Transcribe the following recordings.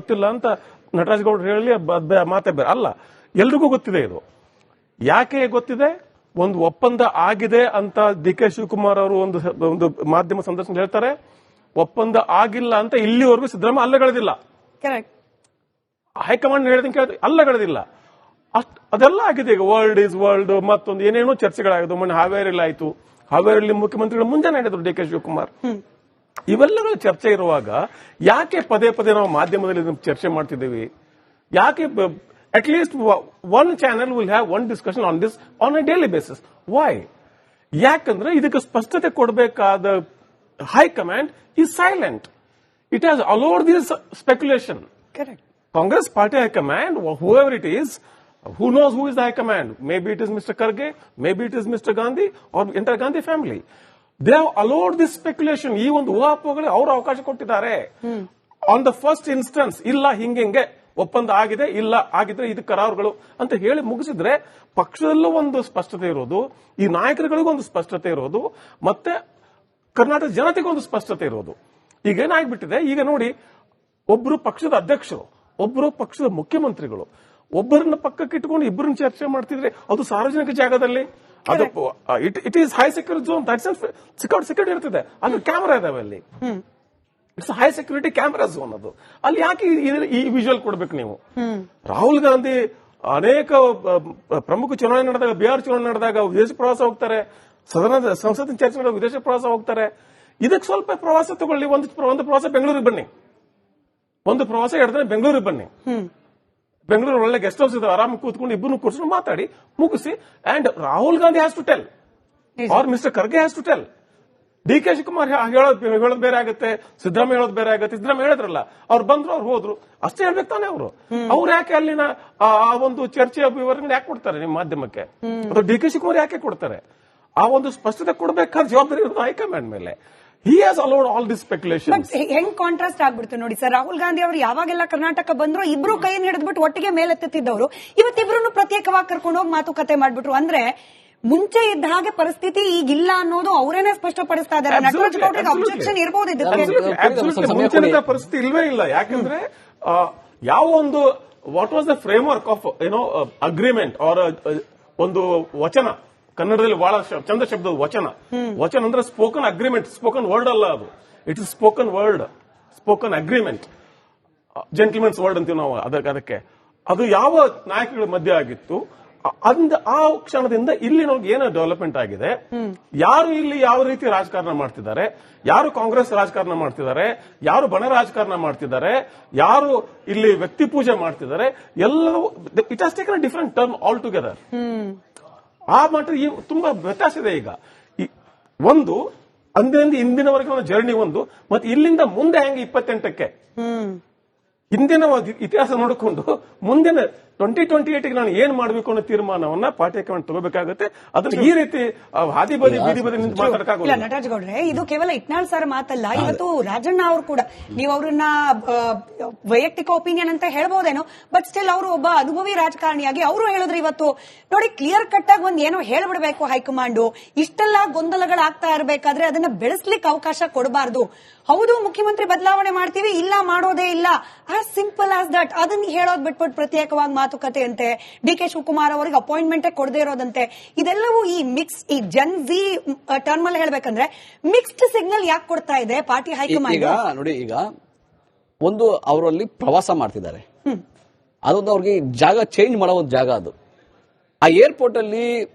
ಗೊತ್ತಿಲ್ಲ ಅಂತ ನಟರಾಜ್ ಗೌಡ್ರು ಹೇಳಿ ಮಾತೇ ಬೇರೆ ಅಲ್ಲ, ಎಲ್ರಿಗೂ ಗೊತ್ತಿದೆ ಇದು. ಯಾಕೆ ಗೊತ್ತಿದೆ? ಒಂದು ಒಪ್ಪಂದ ಆಗಿದೆ ಅಂತ ಡಿ ಕೆ ಶಿವಕುಮಾರ್ ಅವರು ಒಂದು ಮಾಧ್ಯಮ ಸಂದರ್ಶನ ಹೇಳ್ತಾರೆ. ಒಪ್ಪಂದ ಆಗಿಲ್ಲ ಅಂತ ಇಲ್ಲಿವರೆಗೂ ಸಿದ್ದರಾಮಯ್ಯ ಅಲ್ಲಗಳೆದಿಲ್ಲ. ಹೈಕಮಾಂಡ್ ಹೇಳಿದಂಗೆ ಅಲ್ಲಗಳೆದಿಲ್ಲ. ಅದೆಲ್ಲ ಆಗಿದೆ. ಈಗ ವರ್ಲ್ಡ್ ಈಸ್ ವರ್ಲ್ಡ್ ಮತ್ತೊಂದು ಏನೇನೋ ಚರ್ಚೆಗಳಾಗಿದ್ದು. ಮೊನ್ನೆ ಹಾವೇರಿಯಲ್ಲಿ ಆಯ್ತು. ಹಾವೇರಿಯಲ್ಲಿ ಮುಖ್ಯಮಂತ್ರಿಗಳು ಮುಂಜಾನೆ ಹೇಳಿದ್ರು ಡಿ ಕೆ ಶಿವಕುಮಾರ್. ಇವೆಲ್ಲಗಳ ಚರ್ಚೆ ಇರುವಾಗ ಯಾಕೆ ಪದೇ ಪದೇ ನಾವು ಮಾಧ್ಯಮದಲ್ಲಿ ಚರ್ಚೆ ಮಾಡ್ತಿದ್ದೀವಿ? ಯಾಕೆ at least one channel will have one discussion on this on a daily basis? Why? ಯಾಕಂದ್ರೆ ಇದಕ್ಕೆ ಸ್ಪಷ್ಟತೆ ಕೊಡಬೇಕಾದ high command is silent. It has allowed this speculation. Correct. Congress party high command, whoever it is, who knows who is the high command? Maybe it is Mr. Kharge, maybe it is Mr. Gandhi or entire Gandhi family. They have allowed this speculation. ಈ ಒಂದು ಊಹಾಪೋಹಗಳಿಗೆ ಅವರು ಅವಕಾಶ ಕೊಟ್ಟಿದ್ದಾರೆ. On the first instance ಇಲ್ಲ ಹಿಂಗೆ ಒಪ್ಪಂದ ಆಗಿದೆ, ಇಲ್ಲ ಆಗಿದ್ರೆ ಇದು ಕರಾರುಗಳು ಅಂತ ಹೇಳಿ ಮುಗಿಸಿದ್ರೆ ಪಕ್ಷದಲ್ಲೂ ಒಂದು ಸ್ಪಷ್ಟತೆ ಇರೋದು, ಈ ನಾಯಕರುಗಳಿಗೂ ಒಂದು ಸ್ಪಷ್ಟತೆ ಇರೋದು, ಮತ್ತೆ ಕರ್ನಾಟಕ ಜನತೆಗೂ ಒಂದು ಸ್ಪಷ್ಟತೆ ಇರೋದು. ಈಗ ಏನಾಗ್ಬಿಟ್ಟಿದೆ, ಈಗ ನೋಡಿ, ಒಬ್ರು ಪಕ್ಷದ ಅಧ್ಯಕ್ಷರು, ಒಬ್ರು ಪಕ್ಷದ ಮುಖ್ಯಮಂತ್ರಿಗಳು, ಒಬ್ಬರನ್ನ ಪಕ್ಕಕ್ಕೆ ಇಟ್ಕೊಂಡು ಇಬ್ಬರನ್ನ ಚರ್ಚೆ ಮಾಡ್ತಿದ್ರೆ ಅದು ಸಾರ್ವಜನಿಕ ಜಾಗದಲ್ಲಿ, ಅದು it is high security zone. Security ಇರ್ತದೆ, ಅಲ್ಲಿ ಕ್ಯಾಮೆರಾ ಇದಾವೆ, ಅಲ್ಲಿ it's high security camera zone. ಅದು ಅಲ್ಲಿ ಯಾಕೆ ಈ ವಿಜುವಲ್ ಕೊಡ್ಬೇಕು ನೀವು? ರಾಹುಲ್ ಗಾಂಧಿ ಅನೇಕ ಪ್ರಮುಖ ಚುನಾವಣೆ ನಡೆದಾಗ, ಬಿಹಾರ್ ಚುನಾವಣೆ ನಡೆದಾಗ ವಿದೇಶ ಪ್ರವಾಸ ಹೋಗ್ತಾರೆ, ಸಂಸತ್ತಿನ ಚರ್ಚೆ ನಡೆದಾಗ ವಿದೇಶ ಪ್ರವಾಸ ಹೋಗ್ತಾರೆ. ಇದಕ್ಕೆ ಸ್ವಲ್ಪ ಪ್ರವಾಸ ತಗೊಳ್ಳಿ. ಒಂದು ಪ್ರವಾಸ ಬೆಂಗಳೂರಿಗೆ ಬನ್ನಿ, ಒಂದು ಪ್ರವಾಸ 2 ದಿನ ಬೆಂಗಳೂರಿಗೆ ಬನ್ನಿ. ಬೆಂಗಳೂರು ಒಳ್ಳೆ ಗೆಸ್ಟ್ ಹೌಸ್ ಇದೆ, ಆರಾಮ ಕೂತ್ಕೊಂಡು ಇಬ್ಬರು ಕೂರ್ಸ್ಕೊಂಡು ಮಾತಾಡಿ ಮುಗಿಸಿ. And Rahul Gandhi has to tell or mister Kharge has to tell. D K Shivakumar ಹೇಳೋದು ಬೇರೆ ಆಗುತ್ತೆ, ಸಿದ್ದರಾಮಯ್ಯ ಹೇಳೋದು ಬೇರೆ ಆಗುತ್ತೆ. ಸಿದ್ದರಾಮಯ್ಯ ಹೇಳಿದ್ರಲ್ಲ, ಅವ್ರು ಬಂದ್ರು, ಅವ್ರು ಹೋದ್ರು, ಅಷ್ಟೇ ಹೇಳ್ಬೇಕು ತಾನೆ ಅವರು. ಅವ್ರು ಯಾಕೆ ಅಲ್ಲಿನ ಆ ಒಂದು ಚರ್ಚೆಯ ವಿವರಣೆ ಯಾಕೆ ಕೊಡ್ತಾರೆ ನಿಮ್ಮ ಮಾಧ್ಯಮಕ್ಕೆ? ಅಥವಾ ಡಿ ಕೆ ಶಿವಕುಮಾರ್ ಯಾಕೆ ಕೊಡ್ತಾರೆ? ಆ ಒಂದು ಸ್ಪಷ್ಟತೆ ಕೊಡಬೇಕಾದ ಜವಾಬ್ದಾರಿ ಇರೋದು ಹೈಕಮಾಂಡ್ ಮೇಲೆ. He has allowed all this speculation. ಹೆಂಗ್ ಕಾಂಟ್ರಾಸ್ಟ್ ಆಗ್ಬಿಡ್ತು ನೋಡಿ ಸರ್. ರಾಹುಲ್ ಗಾಂಧಿ ಅವರು ಯಾವಾಗೆಲ್ಲ ಕರ್ನಾಟಕ ಬಂದ್ರು ಇಬ್ರು ಕೈಯನ್ನು ಹಿಡಿದ್ಬಿಟ್ಟು ಒಟ್ಟಿಗೆ ಮೇಲೆತ್ತಿದ್ದವರು ಇವತ್ತಿಬ್ರು ಪ್ರತ್ಯೇಕವಾಗಿ ಕರ್ಕೊಂಡು ಹೋಗಿ ಮಾತುಕತೆ ಮಾಡ್ಬಿಟ್ರು. ಅಂದ್ರೆ ಮುಂಚೆ ಇದ್ದ ಹಾಗೆ ಪರಿಸ್ಥಿತಿ ಈಗಿಲ್ಲ ಅನ್ನೋದು ಅವರೇನೆ ಸ್ಪಷ್ಟಪಡಿಸ್ತಾ ಇದ್ದಾರೆ. ನಟರಾಜ್ ಗೌಡ್ರಿಗೆ ಅಬ್ಜೆಕ್ಷನ್ ಇರಬಹುದು ಇದಕ್ಕೆ? ಮುಂಚಿನ ಪರಿಸ್ಥಿತಿ ಇಲ್ವೇ ಇಲ್ಲ. ಯಾಕಂದ್ರೆ ಯಾವ ಒಂದು what was the framework of agreement or ಒಂದು ವಚನ, ಕನ್ನಡದಲ್ಲಿ ಬಹಳ ಚಂದ ಶಬ್ದ ವಚನ. ವಚನ ಅಂದ್ರೆ ಸ್ಪೋಕನ್ ಅಗ್ರಿಮೆಂಟ್, ಸ್ಪೋಕನ್ ವರ್ಡ್ ಅಲ್ಲ ಅದು. It is spoken word, spoken agreement, gentlemens word ಅಂತೀವಿ ನಾವು ಅದಕ್ಕೆ. ಅದು ಯಾವ ನಾಯಕಗಳ ಮಧ್ಯೆ ಆಗಿತ್ತು, ಆ ಕ್ಷಣದಿಂದ ಇಲ್ಲಿ ನಮ್ಗೆ ಏನು ಡೆವಲಪ್ಮೆಂಟ್ ಆಗಿದೆ, ಯಾರು ಇಲ್ಲಿ ಯಾವ ರೀತಿ ರಾಜಕಾರಣ ಮಾಡ್ತಿದ್ದಾರೆ, ಯಾರು ಕಾಂಗ್ರೆಸ್ ರಾಜಕಾರಣ ಮಾಡ್ತಿದ್ದಾರೆ, ಯಾರು ಬಣ ರಾಜಕಾರಣ ಮಾಡ್ತಿದ್ದಾರೆ, ಯಾರು ಇಲ್ಲಿ ವ್ಯಕ್ತಿ ಪೂಜೆ ಮಾಡ್ತಿದ್ದಾರೆ, ಎಲ್ಲವೂ it has taken a different turn all together. ಆ ಮಟ್ಟ ತುಂಬಾ ವ್ಯತ್ಯಾಸ ಇದೆ. ಈಗ ಒಂದು ಅಂದಿನಿಂದ ಇಂದಿನವರೆಗೆ ಒಂದು ಜರ್ನಿ ಒಂದು, ಮತ್ತೆ ಇಲ್ಲಿಂದ ಮುಂದೆ ಹೆಂಗೆ 28ಕ್ಕೆ ಹಿಂದಿನ ಇತಿಹಾಸ ನೋಡಿಕೊಂಡು ಮುಂದಿನ 2028ಗೆ ನಾನು ಏನ್ ಮಾಡಬೇಕು ಅನ್ನೋ ತೀರ್ಮಾನವನ್ನ ಪಾರ್ಟಿ ಹೈಕಮಾಂಡ್ ತಗೋಬೇಕಾಗುತ್ತೆ. ಅದನ್ನ ಈ ರೀತಿ ಹಾದಿ ಬದಿ ಬೀದಿ ಬದಿ ನಿಂತು ಮಾತಾಡಕ್ಕಾಗಲ್ಲ. ನಟರಾಜ್ ಗೌಡ್ರೆ, ಇದು ಕೇವಲ ಇಟ್ನಾಳ್ ಸರ್ ಮಾತಲ್ಲ. ಇವತ್ತು ರಾಜಣ್ಣ ಅವರು ಕೂಡ, ನೀವು ಅವ್ರನ್ನ ವೈಯಕ್ತಿಕ ಒಪಿನಿಯನ್ ಅಂತ ಹೇಳ್ಬಹುದೇನೋ, ಬಟ್ ಸ್ಟಿಲ್ ಅವರು ಒಬ್ಬ ಅನುಭವಿ ರಾಜಕಾರಣಿಯಾಗಿ ಅವರು ಹೇಳಿದ್ರು ಇವತ್ತು ನೋಡಿ, ಕ್ಲಿಯರ್ ಕಟ್ ಆಗಿ ಒಂದ್ ಏನೋ ಹೇಳ್ಬಿಡ್ಬೇಕು ಹೈಕಮಾಂಡ್. ಇಷ್ಟೆಲ್ಲ ಗೊಂದಲಗಳಾಗ್ತಾ ಇರಬೇಕಾದ್ರೆ ಅದನ್ನ ಬೆಳೆಸ್ಲಿಕ್ಕೆ ಅವಕಾಶ ಕೊಡಬಾರ್ದು. ಹೌದು, ಮುಖ್ಯಮಂತ್ರಿ ಬದಲಾವಣೆ ಮಾಡ್ತೀವಿ, ಇಲ್ಲ ಮಾಡೋದೇ ಇಲ್ಲ, ಆಸ್ ಸಿಂಪಲ್ ಆಸ್ ದಟ್. ಅದನ್ನ ಹೇಳೋದ್ ಬಿಟ್ಬಿಟ್ಟು ಪ್ರತ್ಯೇಕವಾಗಿ ಮಾತುಕತೆ ಅಂತೆ, ಡಿ ಕೆ ಶಿವಕುಮಾರ್ ಅವರಿಗೆ ಅಪಾಯಿಂಟ್ಮೆಂಟ್ ಕೊಡದೇ ಇರೋದಂತೆ. ಇದೆಲ್ಲವೂ ಈ ಮಿಕ್ಸ್, ಈ ಜನ್ ಝಿ ಟರ್ಮ್ ಅಲ್ಲಿ ಹೇಳ್ಬೇಕಂದ್ರೆ ಮಿಕ್ಸ್ಡ್ ಸಿಗ್ನಲ್ ಯಾಕೆ ಕೊಡ್ತಾ ಇದೆ ಪಾರ್ಟಿ ಹೈಕಮಾಂಡ್? ಈಗ ನೋಡಿ, ಈಗ ಒಂದು ಅವರಲ್ಲಿ ಪ್ರವಾಸ ಮಾಡ್ತಿದ್ದಾರೆ, ಅದೊಂದು ಅವ್ರಿಗೆ ಜಾಗ ಚೇಂಜ್ ಮಾಡೋ ಒಂದು ಜಾಗ. ಅದು ಆ ಏರ್ಪೋರ್ಟ್ ಅಲ್ಲಿ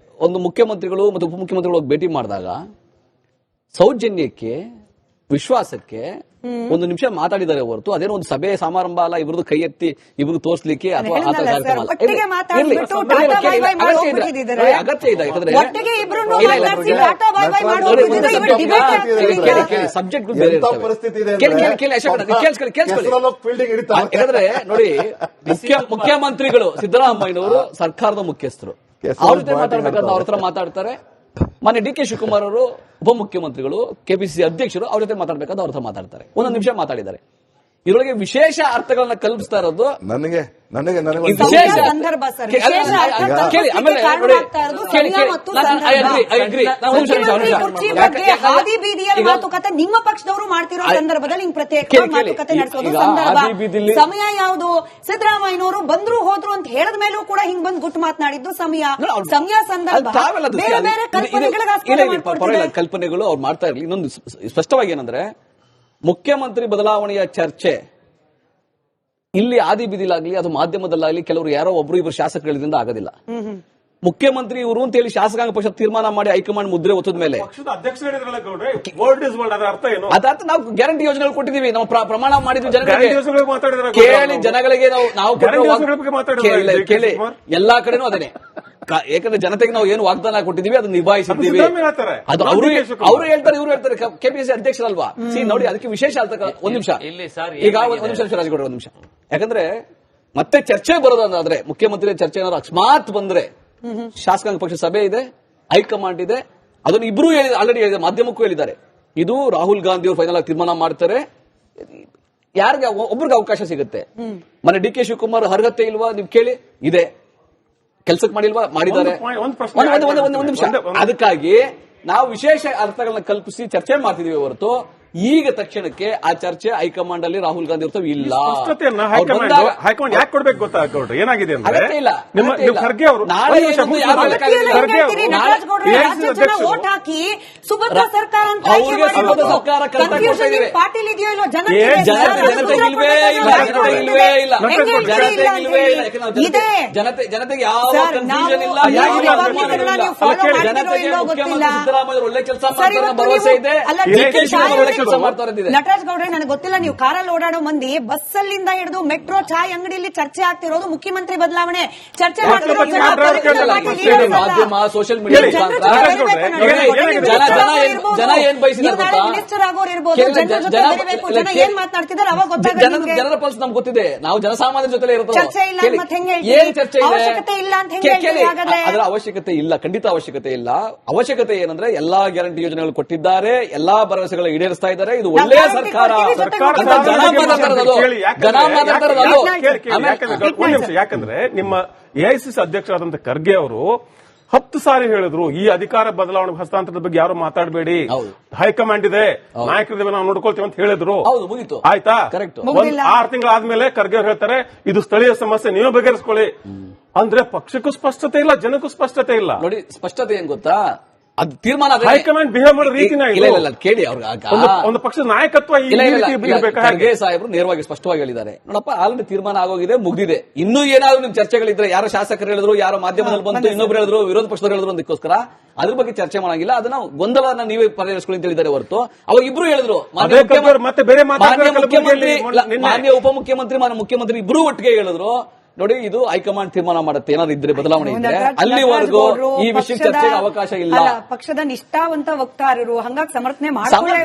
ಒಂದು ಮುಖ್ಯಮಂತ್ರಿಗಳು ಮತ್ತು ಉಪಮುಖ್ಯಮಂತ್ರಿಗಳು ಭೇಟಿ ಮಾಡಿದಾಗ ಸೌಜನ್ಯಕ್ಕೆ, ವಿಶ್ವಾಸಕ್ಕೆ ಒಂದು ನಿಮಿಷ ಮಾತಾಡಿದ್ದಾರೆ ಹೊರತು ಅದೇನೋ ಒಂದು ಸಭೆ ಸಮಾರಂಭ ಅಲ್ಲ. ಇಬ್ರದ್ದು ಕೈ ಎತ್ತಿ ಇಬ್ರು ತೋರಿಸಲಿಕ್ಕೆ ಅಥವಾ ಅಗತ್ಯ ಇದೆ. ಸಬ್ಜೆಕ್ಟ್ ಯಾಕಂದ್ರೆ ನೋಡಿ, ಮುಖ್ಯಮಂತ್ರಿಗಳು ಸಿದ್ದರಾಮಯ್ಯನವರು ಸರ್ಕಾರದ ಮುಖ್ಯಸ್ಥರು, ಅವ್ರ ಜೊತೆ ಮಾತಾಡ್ಬೇಕಾದ್ರೆ ಅವ್ರ ಹತ್ರ ಮಾತಾಡ್ತಾರೆ. ಮೊನ್ನೆ ಡಿ ಕೆ ಶಿವಕುಮಾರ್ ಅವರು ಉಪಮುಖ್ಯಮಂತ್ರಿಗಳು, ಕೆಪಿಸಿಸಿ ಅಧ್ಯಕ್ಷರು, ಅವ್ರ ಜೊತೆ ಮಾತಾಡ್ಬೇಕಾದ್ರೆ ಅವ್ರ ಹತ್ರ ಮಾತಾಡ್ತಾರೆ. ಒಂದೊಂದು ನಿಮಿಷ ಮಾತಾಡಿದ್ದಾರೆ. ಇದರೊಳಗೆ ವಿಶೇಷ ಅರ್ಥಗಳನ್ನ ಕಲ್ಪಿಸ್ತಾ ಇರೋದು ನನಗೆ ಈ ವಿಶೇಷ ಸಂದರ್ಭ ಸರ್, ಕೇಳಿ, ವಿಶೇಷ ಅರ್ಥ ಕೇಳಿ, ಆಮೇಲೆ ಕಾರಣ ನೋಡಿ, ಆಗ್ತಾ ಇರೋದು ಕೇಳಿ, ಸಮಯ ಮತ್ತು ನಾನು- ಸಂದರ್ಭ. I agree. ನಾನು ಒಂದು ನಿಮಿಷ, ಮುಖ್ಯಮಂತ್ರಿ ಕುರ್ಚಿ ಬಗ್ಗೆ ಹಾದಿ ಬೀದಿಯಲ್ಲಿ ಮಾತುಕತೆ ನಿಮ್ಮ ಪಕ್ಷದವರು ಮಾಡ್ತಿರೋ ಸಂದರ್ಭದಲ್ಲಿ ಹಿಂಗ್ ಪ್ರತ್ಯೇಕ ಕೇಳಿ, ಮಾತುಕತೆ ನಡೆಸೋದು ಈಗ ಸಂದರ್ಭ ಹಾದಿ ಬೀದಿಲಿ- ಸಮಯ ಯಾವುದು? ಸಿದ್ದರಾಮಯ್ಯನವರು ಬಂದ್ರು ಹೋದ್ರು ಅಂತ ಹೇಳದ ಮೇಲೂ ಕೂಡ ಹಿಂಗ್ ಬಂದು ಗುಟ್ಟು ಮಾತನಾಡಿದ್ದು ಸಮಯ ಸಂದರ್ಭ ಬೇರೆ ಬೇರೆ ಕಲ್ಪನೆಗಳಿಗೋಸ್ಕರ ಮಾಡ್ಕೊಳ್ತಿದೆ. ಕಲ್ಪನೆಗಳು ಅವ್ರು ಮಾಡ್ತಾ ಇರಲಿ. ಇನ್ನೊಂದು ಸ್ಪಷ್ಟವಾಗಿ ಏನಂದ್ರೆ, ಮುಖ್ಯಮಂತ್ರಿ ಬದಲಾವಣೆಯ ಚರ್ಚೆ ಇಲ್ಲಿ ಆದಿ ಬೀದಿಲಾಗ್ಲಿ ಅದು ಮಾಧ್ಯಮದಲ್ಲಾಗ್ಲಿ ಕೆಲವರು ಯಾರೋ ಒಬ್ರು ಇಬ್ಬರು ಶಾಸಕಗಳಿಂದ ಆಗೋದಿಲ್ಲ. ಮುಖ್ಯಮಂತ್ರಿ ಇವರು ಅಂತ ಹೇಳಿ ಶಾಸಕಾಂಗ ಪಕ್ಷ ತೀರ್ಮಾನ ಮಾಡಿ ಹೈಕಮಾಂಡ್ ಮುದ್ರೆ ಒತ್ತದ ಮೇಲೆ ಪಕ್ಷದ ಅಧ್ಯಕ್ಷರು ಹೇಳಿದ್ರಲ್ಲ ಗೌಡ್ರೆ, ವರ್ಡ್ ಇಸ್ ವರ್ಡ್, ಅದರ ಅರ್ಥ ಏನು? ಅದಾರ್ಥ ನಾವು ಗ್ಯಾರಂಟಿ ಯೋಜನೆಗಳು ಕೊಟ್ಟಿದ್ದೀವಿ, ನಾವು ಪ್ರಮಾಣ ಮಾಡಿದ್ವಿ ಗ್ಯಾರಂಟಿ ಜನಗಳಿಗೆ. ಯೋಜನೆಗಳ ಬಗ್ಗೆ ಮಾತಾಡಿದ್ರೆ ಕೇಳಿ, ಜನಗಳಿಗೆ ನಾವು ಗ್ಯಾರಂಟಿ ಯೋಜನೆಗಳ ಬಗ್ಗೆ ಮಾತಾಡಿದ್ರೆ ಕೇಳಿ ಎಲ್ಲಾ ಕಡೆನೂ ಅದೇನೆ. ಯಾಕಂದ್ರೆ ಜನತೆಗೆ ನಾವು ಏನು ವಾಗ್ದಾನ ಕೊಟ್ಟಿದ್ದೀವಿ ಅದನ್ನ ನಿಭಾಯಿಸಿದ್ದೀವಿ. ಸಿದ್ದರಾಮಯ್ಯ ಹೇಳ್ತಾರೆ. ಅದು ಅವರು ಹೇಳ್ತಾರೆ, ಇವರು ಹೇಳ್ತಾರೆ. ಕೆಪಿಸಿಸಿ ಅಧ್ಯಕ್ಷರಲ್ವಾ? ನೋಡಿ, ಅದಕ್ಕೆ ವಿಶೇಷ ಅರ್ಥ. ಒಂದ್ ನಿಮಿಷ ಈಗ ಒಂದ್ ನಿಮಿಷ ರಾಜಗೌಡ, ಒಂದ್ ನಿಮಿಷ. ಯಾಕಂದ್ರೆ ಮತ್ತೆ ಚರ್ಚೆ ಬರೋದಾದ್ರೆ, ಮುಖ್ಯಮಂತ್ರಿ ಚರ್ಚೆ ಏನಾದ್ರು ಅಕಸ್ಮಾತ್ ಬಂದ್ರೆ, ಶಾಸಕಾಂಗ ಪಕ್ಷ ಸಭೆ ಇದೆ, ಹೈಕಮಾಂಡ್ ಇದೆ, ಅದನ್ನು ಇಬ್ರು ಆಲ್ರೆಡಿ ಹೇಳಿದೆ, ಮಾಧ್ಯಮಕ್ಕೂ ಹೇಳಿದ್ದಾರೆ. ಇದು ರಾಹುಲ್ ಗಾಂಧಿ ಅವರು ಫೈನಲ್ ಆಗಿ ತೀರ್ಮಾನ ಮಾಡ್ತಾರೆ, ಯಾರಿಗೆ ಒಬ್ರಿಗೆ ಅವಕಾಶ ಸಿಗುತ್ತೆ. ಮನೆ ಡಿ ಕೆ ಶಿವಕುಮಾರ್ ಅರ್ಹತೆ ಇಲ್ವಾ ನೀವು ಕೇಳಿ, ಇದೆ. ಕೆಲಸಕ್ಕೆ ಮಾಡಿಲ್ವಾ? ಮಾಡಿದ್ದಾರೆ. ಒಂದು ನಿಮಿಷ. ಅದಕ್ಕಾಗಿ ನಾವು ವಿಶೇಷ ಅರ್ಥಗಳನ್ನ ಕಲ್ಪಿಸಿ ಚರ್ಚೆ ಮಾಡ್ತಿದೀವಿ ಹೊರತು ಈಗ ತಕ್ಷಣಕ್ಕೆ ಆ ಚರ್ಚೆ ಹೈಕಮಾಂಡ್ ಅಲ್ಲಿ ರಾಹುಲ್ ಗಾಂಧಿ ಇರ್ತವೆ ಇಲ್ಲ. ಸ್ಪಷ್ಟತೆಯನ್ನ ಹೈಕಮಾಂಡ್ ಯಾಕೆ ಕೊಡ್ಬೇಕು ಗೊತ್ತಾ ಗೌಡ್ರೆ? ಏನಾಗಿದೆ ಅಂದ್ರೆ, ನಿಮ್ಮ ಖರ್ಗೆ ಅವರು ವೋಟ್ ಹಾಕಿ ಸುಭದ್ರ ಸರ್ಕಾರ ಅಂತ ಪಾಟೀಲ್ ಇದೆಯೋ ಇಲ್ವೋ ಜನತೆಗೆ ಯಾವ ಕನ್ಫ್ಯೂಷನ್ ಇಲ್ಲ, ಸಿದ್ದರಾಮಯ್ಯ ಒಳ್ಳೆ ಕೆಲಸ ಮಾಡ್ತಾರೆ, ಭರವಸೆ ಇದೆ. ನಟರಾಜ್ ಗೌಡ್ರೆ, ನನಗೆ ಗೊತ್ತಿಲ್ಲ, ನೀವು ಕಾರಲ್ಲಿ ಓಡಾಡೋ ಮಂದಿ ಬಸ್ ಅಲ್ಲಿಂದ ಹಿಡಿದು ಮೆಟ್ರೋ ಚಾಯ್ ಅಂಗಡಿಯಲ್ಲಿ ಚರ್ಚೆ ಆಗ್ತಿರೋದು ಮುಖ್ಯಮಂತ್ರಿ ಬದಲಾವಣೆ ಚರ್ಚೆ ಮಾಧ್ಯಮ ಸೋಷಿಯಲ್ ಮೀಡಿಯಾ ಜನ ಏನ್ ಬಯಸಿದ್ದಾರೆ ಮಿನಿಸ್ಟರ್ ಆಗೋರು ಇರ್ಬೋದು, ಜನ ಏನ್ ಮಾತನಾಡ್ತಿದ್ದಾರೆ ಅವಾಗ ಗೊತ್ತಾಗುತ್ತೆ. ಜನರ ಪಲ್ಸ್ ನಮ್ಗೆ ಗೊತ್ತಿದೆ, ನಾವು ಜನಸಾಮಾನ್ಯರ ಜೊತೆ ಚರ್ಚೆ ಇಲ್ಲ ಮತ್ತೆ ಹೆಂಗೆ ಏನ್ ಚರ್ಚೆ ಅವಶ್ಯಕತೆ ಇಲ್ಲ ಅಂತ ಹೆಂಗೆ? ಅದರ ಅವಶ್ಯಕತೆ ಇಲ್ಲ, ಖಂಡಿತ ಅವಶ್ಯಕತೆ ಇಲ್ಲ. ಅವಶ್ಯಕತೆ ಏನಂದ್ರೆ ಎಲ್ಲಾ ಗ್ಯಾರಂಟಿ ಯೋಜನೆಗಳು ಕೊಟ್ಟಿದ್ದಾರೆ, ಎಲ್ಲಾ ಭರವಸೆಗಳು ಈಡೇರಿಸ್ತಾ ಇದ್ದಾರೆ. ಇದು ಒಳ್ಳೆಯ ಸರ್ಕಾರ ಅಂತ ಜನ ಮಾತಾಡ್ತಾರದು. ಯಾಕಂದ್ರೆ ನಿಮ್ಮ ಎಐಸಿಸಿ ಅಧ್ಯಕ್ಷರಾದಂತಹ ಖರ್ಗೆ ಅವರು 10 ಸಾರಿ ಹೇಳಿದ್ರು, ಈ ಅಧಿಕಾರ ಬದಲಾವಣೆ ಹಸ್ತಾಂತರದ ಬಗ್ಗೆ ಯಾರು ಮಾತಾಡಬೇಡಿ, ಹೈಕಮಾಂಡ್ ಇದೆ, ನಾಯಕರಿದ್ದೇವೆ, ನಾವು ನೋಡ್ಕೊಳ್ತೀವಿ ಅಂತ ಹೇಳಿದ್ರು. ಆಯ್ತಾ? 6 ತಿಂಗಳಾದ್ಮೇಲೆ ಖರ್ಗೆ ಅವರು ಹೇಳ್ತಾರೆ, ಇದು ಸ್ಥಳೀಯ ಸಮಸ್ಯೆ, ನೀವೇ ಬಗೆಹರಿಸ್ಕೊಳ್ಳಿ ಅಂದ್ರೆ ಪಕ್ಷಕ್ಕೂ ಸ್ಪಷ್ಟತೆ ಇಲ್ಲ, ಜನಕ್ಕೂ ಸ್ಪಷ್ಟತೆ ಇಲ್ಲ. ನೋಡಿ, ಸ್ಪಷ್ಟತೆ ಏನ್ ಗೊತ್ತಾ, ಅದು ತೀರ್ಮಾನ ಹೈಕಮಾಂಡ್ ಬಿಹೇವ್ ಮಾಡೋ ರೀತಿನ ಕೇಳಿ. ಒಂದು ಪಕ್ಷದ ನಾಯಕತ್ವ ಖರ್ಗೆ ಸಾಹೇಬರು ನೇರವಾಗಿ ಸ್ಪಷ್ಟವಾಗಿ ಹೇಳಿದ್ದಾರೆ, ನೋಡಪ್ಪ ಆಲ್ರೆಡಿ ತೀರ್ಮಾನ ಆಗೋಗಿದೆ, ಮುಗಿದಿದೆ. ಇನ್ನೂ ಏನಾದ್ರು ನಿಮ್ ಚರ್ಚೆಗಳಿದ್ರೆ, ಯಾರೋ ಶಾಸಕರು ಹೇಳಿದ್ರು, ಯಾರೋ ಮಾಧ್ಯಮದಲ್ಲಿ ಬಂತು, ಇನ್ನೊಬ್ರು ಹೇಳಿದ್ರು, ವಿರೋಧ ಪಕ್ಷದವರು ಹೇಳಿದ್ರು, ಅದಕ್ಕೋಸ್ಕರ ಅದ್ರ ಬಗ್ಗೆ ಚರ್ಚೆ ಮಾಡಂಗಿಲ್ಲ. ಅದನ್ನ ಗೊಂದಲನ ನೀವೇ ಪರಿಹರಿಸ್ಕೊಳ್ಳಿ ಅಂತ ಹೇಳಿದ್ದಾರೆ ಹೊರತು ಅವಾಗ ಇಬ್ರು ಹೇಳಿದ್ರು, ಮಾನ್ಯ ಉಪಮುಖ್ಯಮಂತ್ರಿ ಮುಖ್ಯಮಂತ್ರಿ ಇಬ್ರು ಒಟ್ಟಿಗೆ ಹೇಳಿದ್ರು. ನೋಡಿ, ಇದು ಹೈಕಮಾಂಡ್ ತೀರ್ಮಾನ ಮಾಡುತ್ತೆ, ಏನಾದ್ರು ಇದ್ರೆ ಬದಲಾವಣೆ ಇದ್ರೆ. ಅಲ್ಲಿವರೆಗೂ ಈ ವಿಷಯ ಚರ್ಚೆಗೆ ಅವಕಾಶ ಇಲ್ಲ. ಪಕ್ಷದ ನಿಷ್ಠಾವಂತ ವಕ್ತಾರರು, ಹಂಗಾಗಿ ಸಮರ್ಥನೆ ಮಾಡ್ಕೊಳ್ಳೇಬೇಕು.